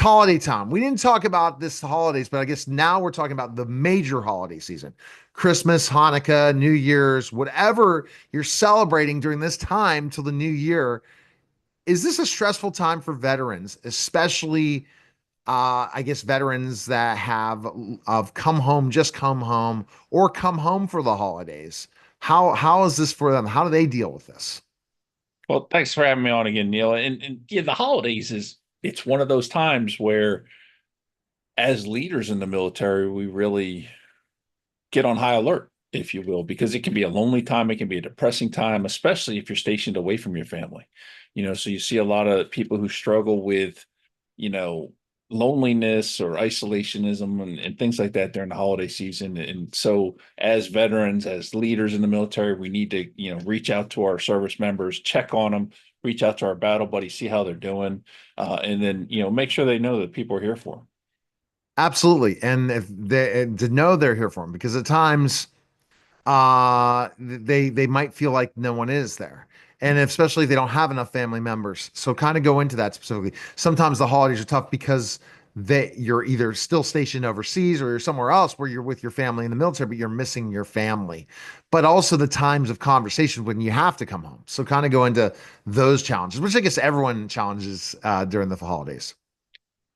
holiday time. We didn't talk about this holidays, but I guess now we're talking about the major holiday season. Christmas, Hanukkah, New Year's, whatever you're celebrating during this time till the new year. Is this a stressful time for veterans, especially I guess veterans that have come home, just come home, or come home for the holidays? How is this for them? How do they deal with this? Well, thanks for having me on again, Neil. And yeah, the holidays is it's one of those times where as leaders in the military, we really get on high alert, if you will, because it can be a lonely time, it can be a depressing time, especially if you're stationed away from your family. So you see a lot of people who struggle with, you know, loneliness or isolationism and things like that during the holiday season. And so as veterans, as leaders in the military, we need to, reach out to our service members, check on them, reach out to our battle buddies, see how they're doing, and then, make sure they know that people are here for them. Absolutely. And if they and to know they're here for them, because at times they might feel like no one is there. And especially if they don't have enough family members. So kind of go into that specifically. Sometimes the holidays are tough because you're either still stationed overseas or you're somewhere else where you're with your family in the military, but you're missing your family. But also the times of conversation when you have to come home. So kind of go into those challenges, which I guess everyone challenges during the holidays.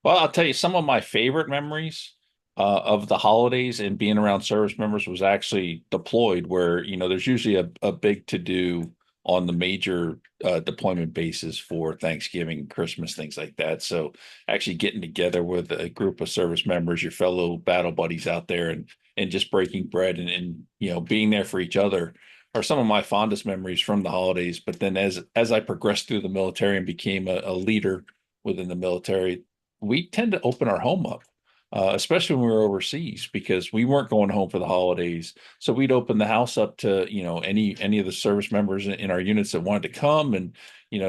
Well, I'll tell you, some of my favorite memories of the holidays and being around service members was actually deployed, where there's usually a big to do on the major deployment bases for Thanksgiving, Christmas, things like that. So actually getting together with a group of service members, your fellow battle buddies out there, and just breaking bread and being there for each other are some of my fondest memories from the holidays. But then as I progressed through the military and became a leader within the military, we tend to open our home up, especially when we were overseas, because we weren't going home for the holidays. So we'd open the house up to any of the service members in our units that wanted to come, and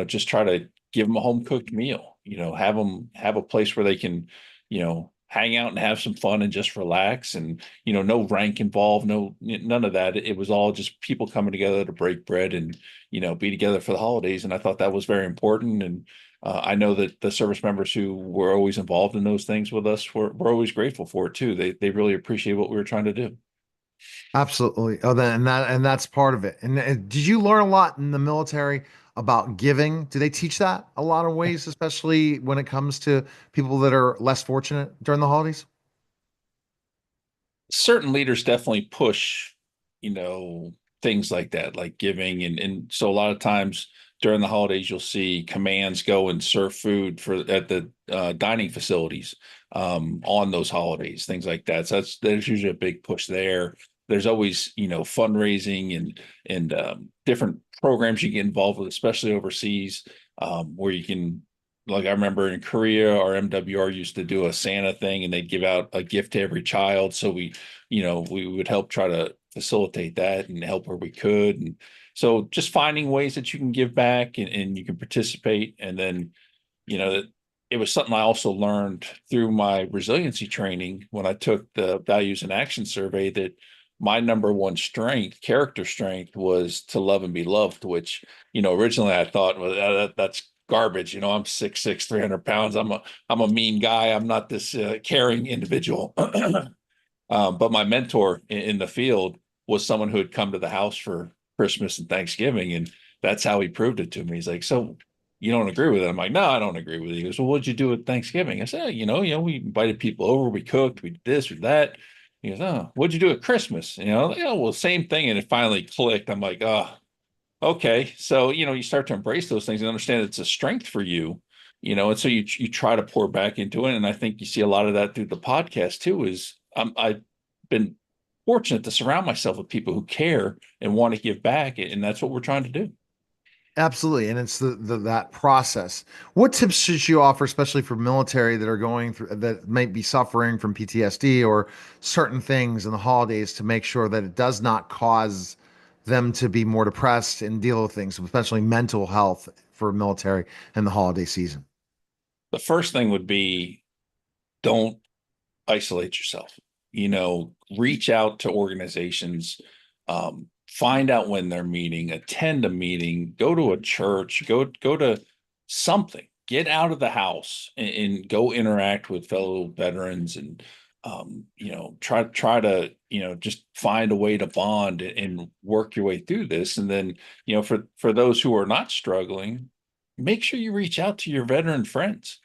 just try to give them a home cooked meal. Have them have a place where they can hang out and have some fun and just relax, and no rank involved, no none of that. It was all just people coming together to break bread and be together for the holidays. And I thought that was very important. And I know that the service members who were always involved in those things with us were always grateful for it too. They really appreciate what we were trying to do. Absolutely. Oh, then and that's part of it. And did you learn a lot in the military about giving? Do they teach that a lot of ways, especially when it comes to people that are less fortunate during the holidays? Certain leaders definitely push, you know, things like that, like giving, and so a lot of times during the holidays you'll see commands go and serve food for at the dining facilities on those holidays, things like that. So there's usually a big push there. There's always fundraising and different programs you get involved with, especially overseas, where you can, like I remember in Korea, our MWR used to do a Santa thing and they'd give out a gift to every child. So we would help try to facilitate that and help where we could. And so just finding ways that you can give back and you can participate. And then, that it was something I also learned through my resiliency training when I took the values and action survey, that my number one strength, character strength, was to love and be loved, which, originally I thought, well, that's garbage. I'm 6'6", 300 pounds. I'm a mean guy. I'm not this caring individual. But my mentor in the field was someone who had come to the house for Christmas and Thanksgiving, and that's how he proved it to me. He's like, "So you don't agree with it?" I'm like, "No, I don't agree with it." He goes, "Well, what'd you do at Thanksgiving?" I said, we invited people over, we cooked, we did this, we did that." He goes, "Oh, what'd you do at Christmas?" Yeah, well, same thing. And it finally clicked. I'm like, "Oh, okay." So, you start to embrace those things and understand it's a strength for you, and so you try to pour back into it. And I think you see a lot of that through the podcast too, is I've been fortunate to surround myself with people who care and want to give back. And that's what we're trying to do. Absolutely. And it's the that process. What tips should you offer, especially for military that are going through that might be suffering from PTSD or certain things in the holidays, to make sure that it does not cause them to be more depressed and deal with things, especially mental health for military in the holiday season? The first thing would be, don't isolate yourself. Reach out to organizations, find out when they're meeting, attend a meeting, go to a church, go to something. get out of the house and go interact with fellow veterans and try to just find a way to bond and work your way through this. And then for those who are not struggling, make sure you reach out to your veteran friends,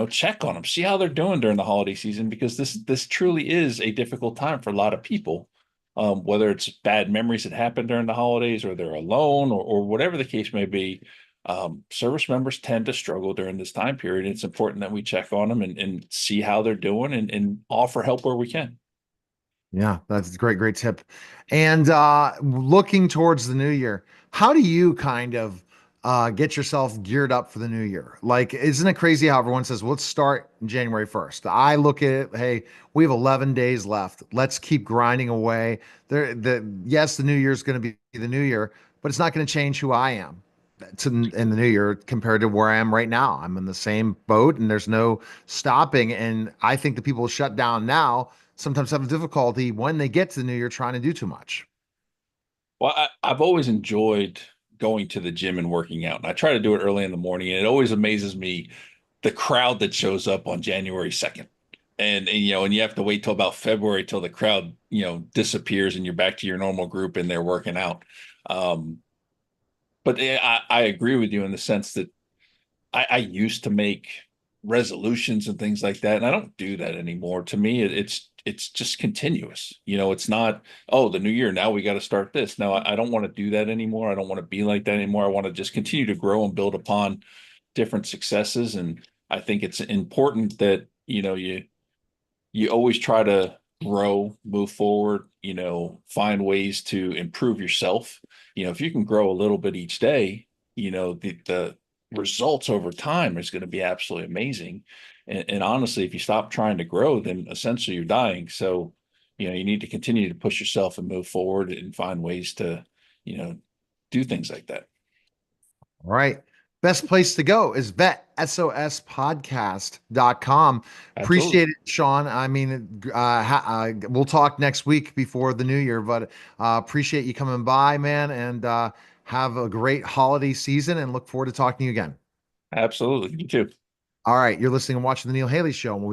check on them, see how they're doing during the holiday season, because this truly is a difficult time for a lot of people, whether it's bad memories that happen during the holidays or they're alone or whatever the case may be. Service members tend to struggle during this time period. It's important that we check on them and see how they're doing and offer help where we can. Yeah, that's a great, great tip. And looking towards the new year, how do you kind of get yourself geared up for the new year? Like, isn't it crazy how everyone says, well, let's start January 1st? I look at it, hey, we have 11 days left. Let's keep grinding away. Yes, the new year is going to be the new year, but it's not going to change who I am in the new year compared to where I am right now. I'm in the same boat and there's no stopping. And I think the people who shut down now sometimes have difficulty when they get to the new year trying to do too much. Well, I've always enjoyed going to the gym and working out, and I try to do it early in the morning. And it always amazes me the crowd that shows up on January 2nd. And you have to wait till about February till the crowd, disappears and you're back to your normal group and they're working out. Um, but I agree with you in the sense that I used to make resolutions and things like that, and I don't do that anymore. To me, it's just continuous. It's not, oh, the new year, now we got to start this. No, I don't want to do that anymore. I don't want to be like that anymore. I want to just continue to grow and build upon different successes. And I think it's important that, you always try to grow, move forward, find ways to improve yourself. If you can grow a little bit each day, the results over time is going to be absolutely amazing. And honestly, if you stop trying to grow, then essentially you're dying. So, you need to continue to push yourself and move forward and find ways to, you know, do things like that. All right. Best place to go is vetsospodcast.com. Absolutely. Appreciate it, Sean. I mean, we'll talk next week before the new year, but appreciate you coming by, man, and have a great holiday season and look forward to talking to you again. Absolutely. You too. All right. You're listening and watching The Neil Haley Show. And we'll